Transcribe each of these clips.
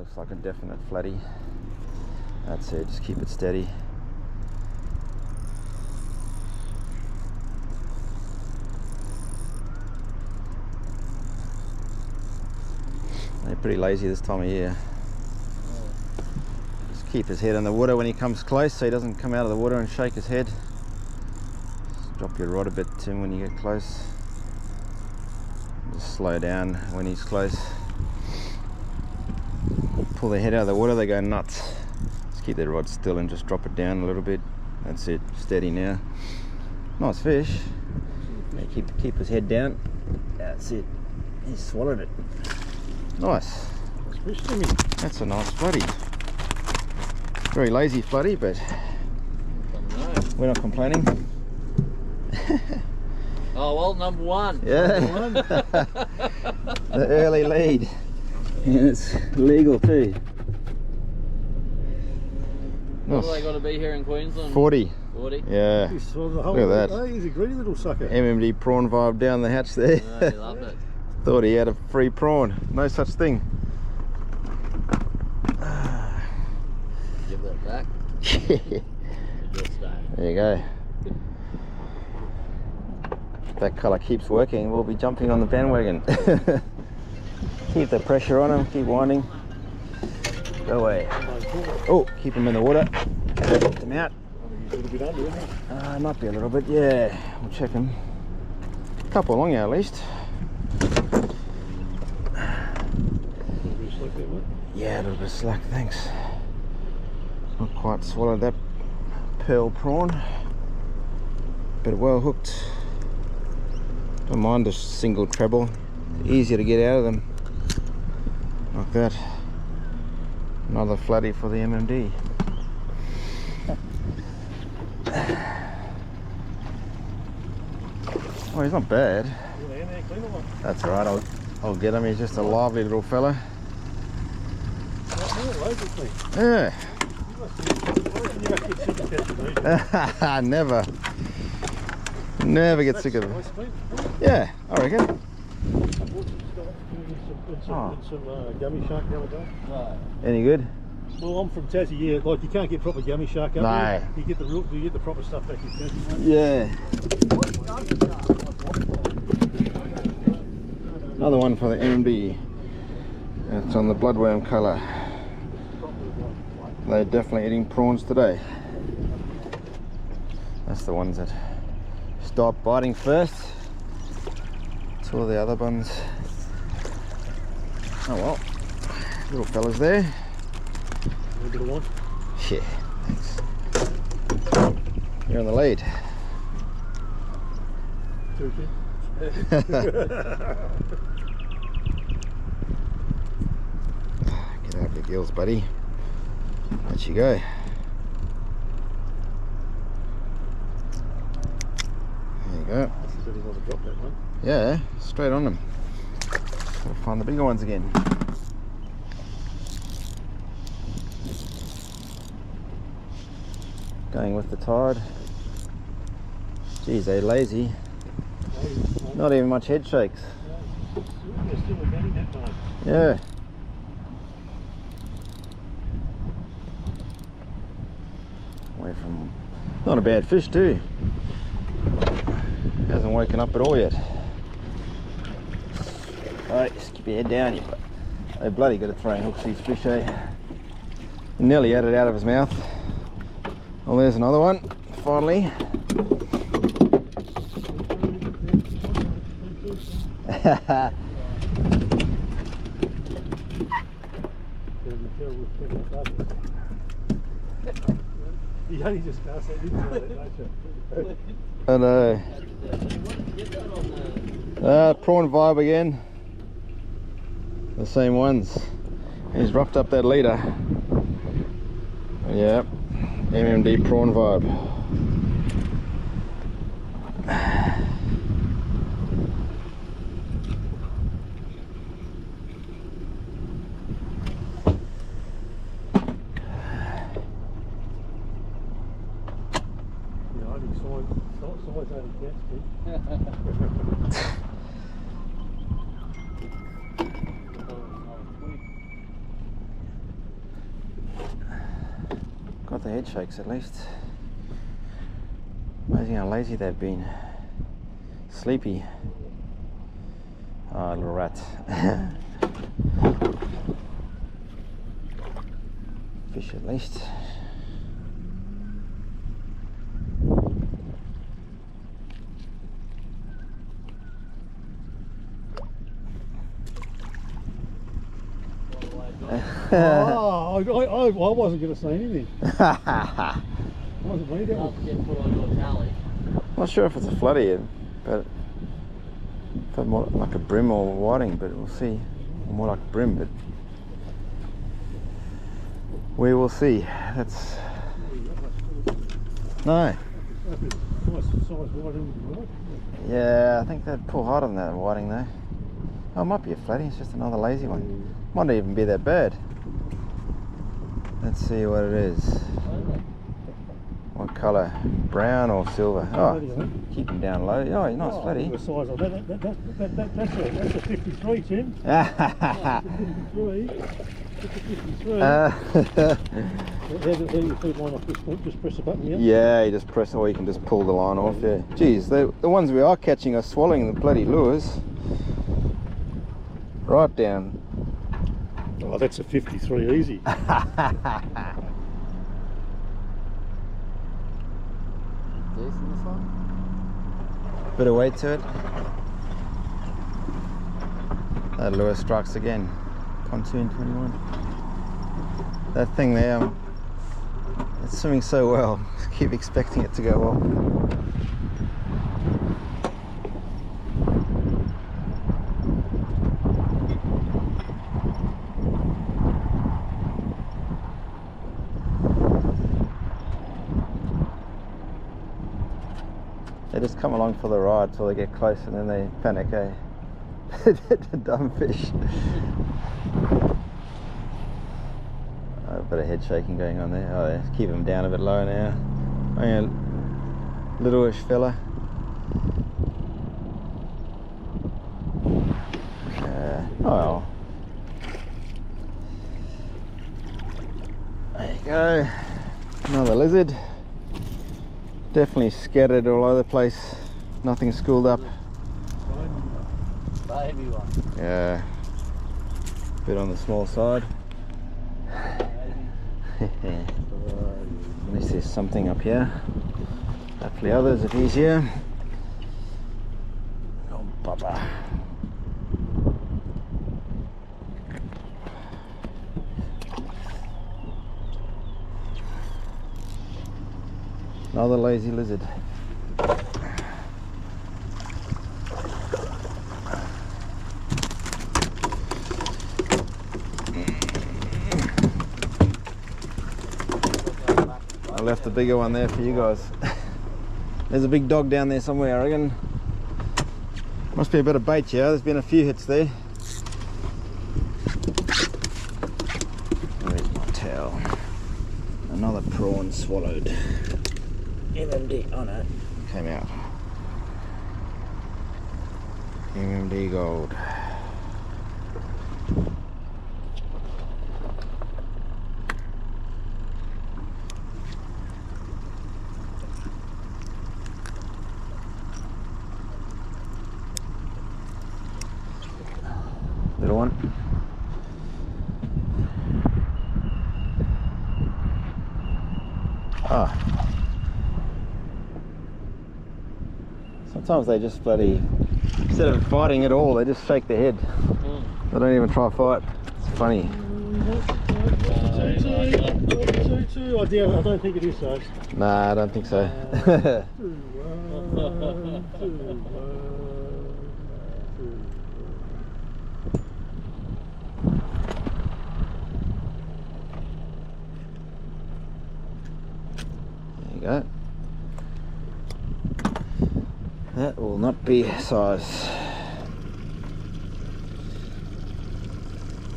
looks like a definite flatty. That's it, just keep it steady. They're pretty lazy this time of year. Just keep his head in the water when he comes close so he doesn't come out of the water and shake his head. Just drop your rod a bit, Tim, when you get close. Just slow down when he's close. Pull their head out of the water, they go nuts. Just keep their rod still and just drop it down a little bit. That's it, steady now. Nice fish. Yeah, keep his head down. That's it. He swallowed it. Nice. Fish to me. That's a nice flatty. Very lazy flatty, but we're not complaining. Oh well, number one. Yeah. Number one. The early lead. And it's legal too. What do they got to be here in Queensland? 40. 40? Yeah. Look at that. Oh, he's a greedy little sucker. MMD prawn vibe down the hatch there. Oh, he loved it. Thought he had a free prawn. No such thing. Give that back. There you go. If that colour keeps working, we'll be jumping on the bandwagon. Keep the pressure on him, keep winding. Go away. Oh, keep him in the water. Lift him out. He's a little bit under, isn't he? Might be a little bit, yeah. We'll check him. A couple along here at least. Yeah, a little bit of slack, thanks. Not quite swallowed that pearl prawn, but well hooked. Don't mind a single treble, easier to get out of them. Like that. Another flatty for the MMD. Oh, he's not bad. That's alright, I'll get him. He's just a lively little fella. Yeah. Never get sick of it. Yeah, I reckon. Some gummy shark the other day. Any good? Well, I'm from Tassie, yeah. Like, you can't get proper gummy shark up there. You get the proper stuff back in Tassie. Yeah. Another one for the MMD. It's on the bloodworm colour. They're definitely eating prawns today. That's the ones that start biting first. Two of the other ones. Oh well, little fellas there. A little bit of one. Yeah, thanks. You're in the lead. Get out of the gills, buddy. Let you go. There you go. Yeah, straight on them. Gotta find the bigger ones again. Going with the tide. Geez, they're lazy. Not even much head shakes. Yeah. Away from. Not a bad fish too. Hasn't woken up at all yet. Alright, just keep your head down. They bloody good at throwing hooks, these fish, eh? Nearly had it out of his mouth. Well, there's another one, finally. You only just cast that into it, I know. Prawn vibe again. The same ones. He's roughed up that leader. Yep. MMD prawn vibe. got the head shakes at least. Amazing how lazy they've been. Sleepy. Oh, little rat. Fish at least. Oh, I wasn't going to say anything. Wasn't me, that was... Get put on your tally. Not sure if it's a flathead, but felt more like a brim or whiting, but we'll see. More like brim, but we will see. That's no. Nice size whiting. Yeah, I think they'd pull hard on that whiting though. Oh, it might be a flatty. It's just another lazy one. Might not even be that bad. Let's see what it is. What colour? Brown or silver? Oh, keep him down low. Oh, he's nice flatty. The size of that's a 53, Tim. 53. That's a 53. How do you feed mine off this point? Just press the button, yeah? Yeah, you just press, or you can just pull the line off, yeah. Geez, the ones we are catching are swallowing the bloody lures. Right down. Oh, that's a 53 easy. Decent this one? Bit of weight to it. That lure strikes again. Pontoon 21. That thing there, it's swimming so well. Keep expecting it to go off. They just come along for the ride till they get close and then they panic, eh? The dumb fish. A bit of head shaking going on there. Oh, yeah. Keep him down a bit lower now. Only a little-ish fella. Oh well. There you go. Another lizard. Definitely scattered all over the place. Nothing schooled up. Baby one. Yeah. Bit on the small side. At least there's something up here. Hopefully others if he's here. Oh, Bubba. Another lazy lizard. I left the bigger one there for you guys. There's a big dog down there somewhere, I reckon. Must be a bit of bait here. There's been a few hits there. Where's my towel? Another prawn swallowed. MMD, oh no, came out. MMD gold. Little one. Ah. Sometimes they just bloody, instead of fighting at all, they just shake their head. They don't even try to fight. It's funny. I don't think it is so. Nah, I don't think so. There you go. That will not be size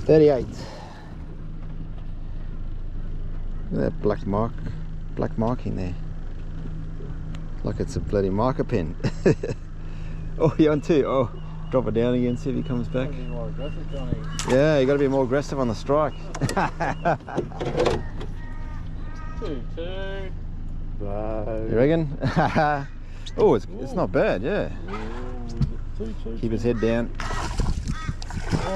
38. Look at that black marking there. Like it's a bloody marker pen. Oh, you're on two. Oh, drop it down again, see if he comes back. Be more aggressive, Johnny. Yeah, you got to be more aggressive on the strike. 2-2. No. You reckon? Oh, it's not bad, yeah. Keep his head down.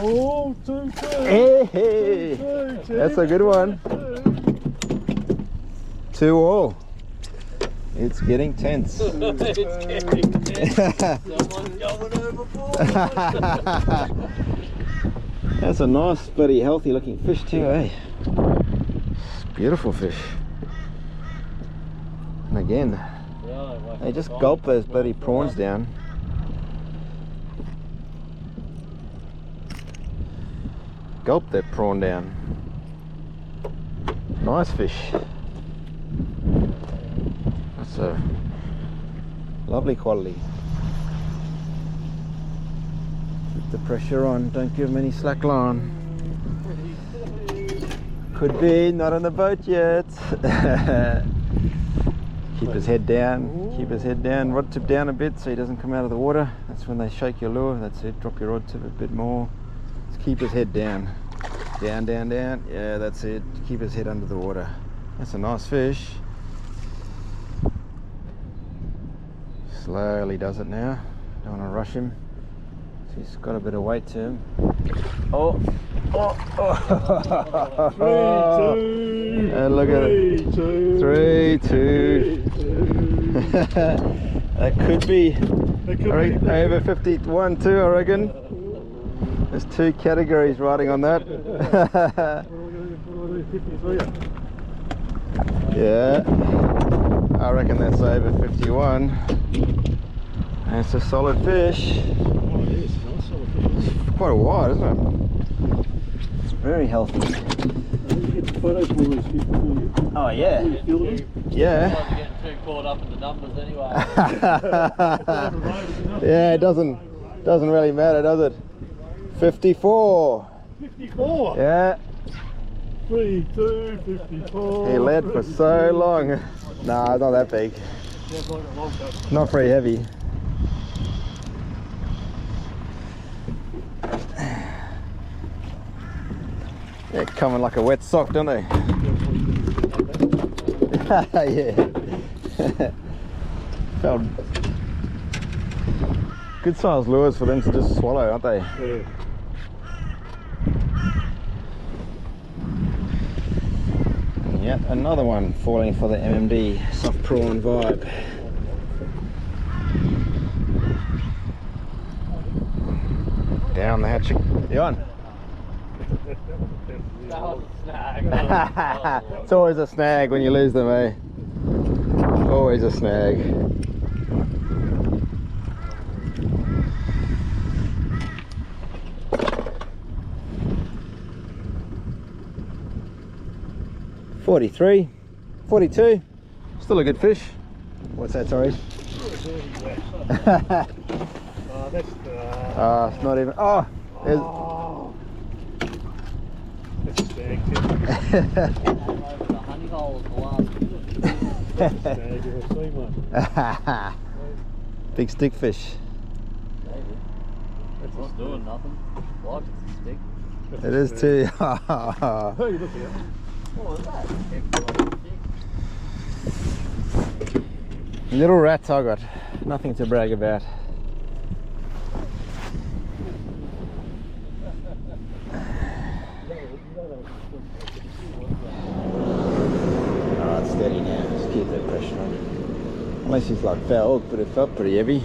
Oh, 2-2. Hey, 2-2, Tim. that's a good one. 2-all. It's getting tense. It's getting tense. Someone's going overboard. That's a nice, bloody healthy looking fish too, eh? Beautiful fish. And again, they just gulp those bloody prawns down. Gulp that prawn down. Nice fish. That's a lovely quality. Keep the pressure on, don't give him any slack line. Could be, not on the boat yet. Keep his head down, keep his head down, rod tip down a bit so he doesn't come out of the water. That's when they shake your lure, that's it, drop your rod tip a bit more. Just keep his head down. Down, down, down, yeah, that's it. Keep his head under the water. That's a nice fish. Slowly does it now, don't want to rush him. He's got a bit of weight to him. Oh, oh, oh. 3-2. And look at it. 3-2. That could be over 51 too, I reckon. There's 2 categories riding on that. Yeah, I reckon that's over 51. That's a solid fish. It's quite a wide, isn't it? Very healthy. Oh yeah. Yeah. You're getting too caught up in the numbers anyway. Yeah, it doesn't really matter, does it? 54. 54. Yeah. 3-2, 54. He led for so long. Nah, not that big. Not very heavy. They're coming like a wet sock, don't they? Yeah. Felt good sized lures for them to just swallow, aren't they? Yeah. Yep, another one falling for the MMD soft prawn vibe. Down the hatchet. You on? That was a snag. It's always a snag when you lose them, eh? Always a snag. $43, $42, still a good fish. What's that, sorry? It's not even. Oh, there's. That's a snag, Tim. The honey hole was the last. That's a snag, if I've seen one. Big stick fish. It's not doing nothing. Like it's a stick. It is too. Hey, look at it. What was that? Little rats I got. Nothing to brag about. Oh, it's steady now. Just keep that pressure on. Unless he's like fouled, but it felt pretty heavy.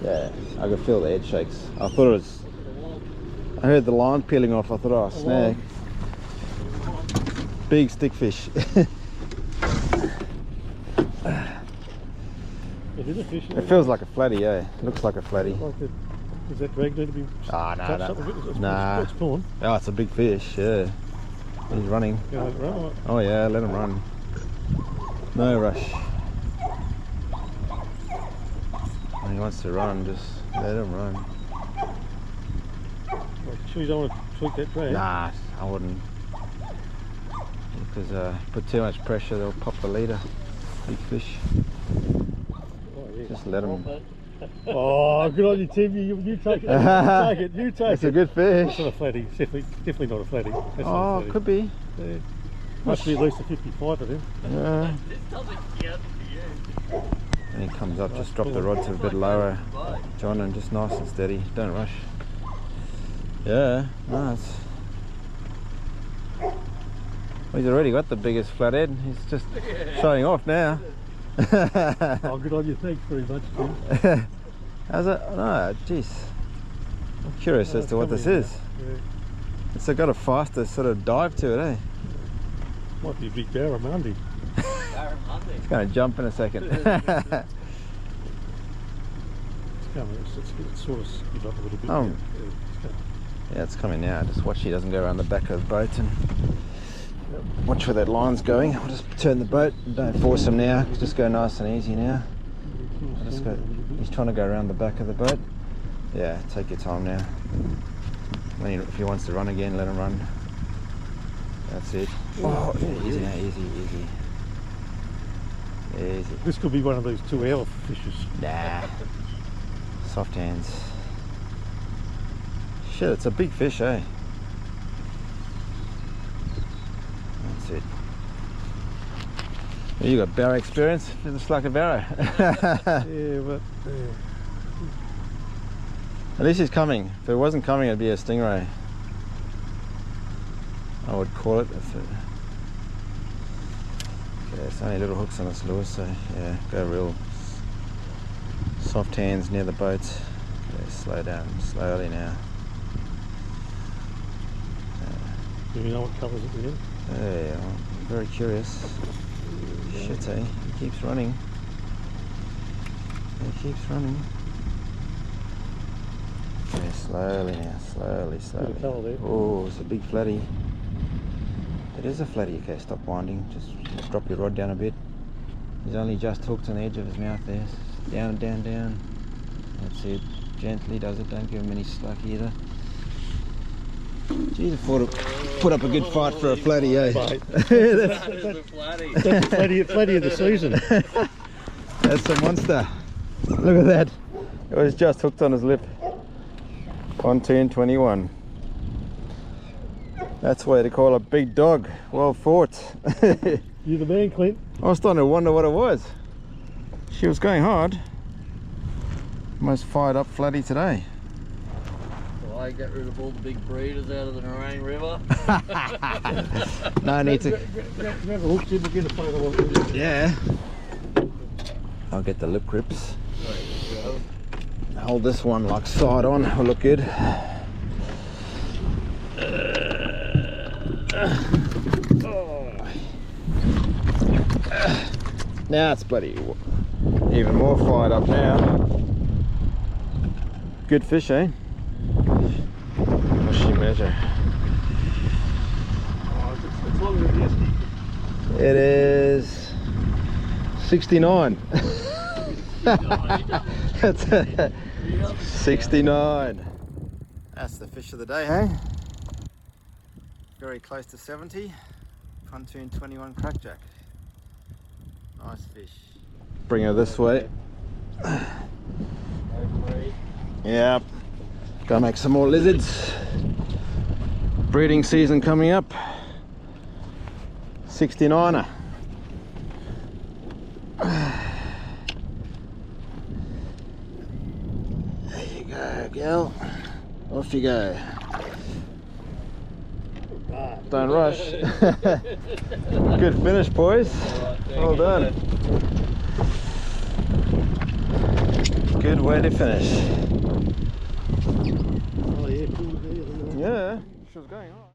Yeah, I could feel the head shakes. I thought it was. I heard the line peeling off. I thought, oh, snag. Big stick fish. It feels like a flatty, eh? It looks like a flatty. Does that drag need to be Ah, no, touched no. up a bit? Nah. It's prawn. Oh, it's a big fish, yeah. He's running. You know, right? Oh yeah, let him run. No rush. When he wants to run, just let him run. Sure you don't want to tweak that drag? Nah, I wouldn't. Because put too much pressure, they'll pop the leader. Big fish. Oh, yeah. Just let him. Oh, good on you, Tim. You take it. You take It's it. a good fish. It's not a flatty. Definitely not a flatty. That's not a Oh, flatty. could be. Yeah. Must be at least a 55 of them. Yeah. This doesn't count for you. When he comes up, just drop the rod to a bit lower, John, and just nice and steady. Don't rush. Yeah, nice. Well, he's already got the biggest flathead. He's just showing off now. Oh, good on you. Thanks very much, Tim. How's it? No, jeez. I'm curious as to what this is. Yeah. It's got a faster sort of dive to it, eh? Might be a big barramundi. It's going to jump in a second. It's coming. It's sort of skid up a little bit. Oh. Yeah, it's coming. Yeah, it's coming now. Just watch he doesn't go around the back of the boat, and watch where that line's going. I'll just turn the boat. Don't force him now. Just go nice and easy now. I'll just go. He's trying to go around the back of the boat. Yeah, take your time now. If he wants to run again, let him run. That's it. Oh, easy now, easy. Easy. This could be one of those 2-hour fishes. Nah. Soft hands. Shit, it's a big fish, eh? That's it. You got barra experience? It's like a barra. Yeah, but At least he's coming. If it wasn't coming, it'd be a stingray. I would call it. Okay, it's only little hooks on this lure, so yeah, go real soft hands near the boat. Okay, slow down slowly now. do you know what colours it in? Yeah, well, I'm very curious. Shit, eh? He keeps running. He keeps running. Yeah, slowly now, slowly. Bit of colour there. Oh, it's a big flatty. It is a flatty. Okay, stop winding. Just drop your rod down a bit. He's only just hooked on the edge of his mouth there. Down, down, down. That's it. Gently does it. Don't give him any slack either. Geez, I thought put up a good fight for a flatty, eh? That's the flatty of the season. That's a monster. Look at that. It was just hooked on his lip. Pontoon 21. That's why they call a big dog. Well fought. You're the man, Clint. I was starting to wonder what it was. She was going hard. Most fired up flatty today. Well, I get rid of all the big breeders out of the Narang River. No need to. Grab a hook, Jim, and get a photo of it. Yeah. I'll get the lip grips. Hold this one like side on. Will look good. Now it's bloody even more fired up now. Good fish, eh? What's she measure? Oh, it's longer than yesterday. It is 69. That's 69. That's the fish of the day, hey? Very close to 70. Pontoon 21 crackjack. Nice fish. Bring her this way. Yep. Go make some more lizards. Breeding season coming up. 69er. There you go, girl. Off you go. Don't rush. Good finish, boys. Well done. Good way to finish. Oh yeah, cool. Yeah, she was going on.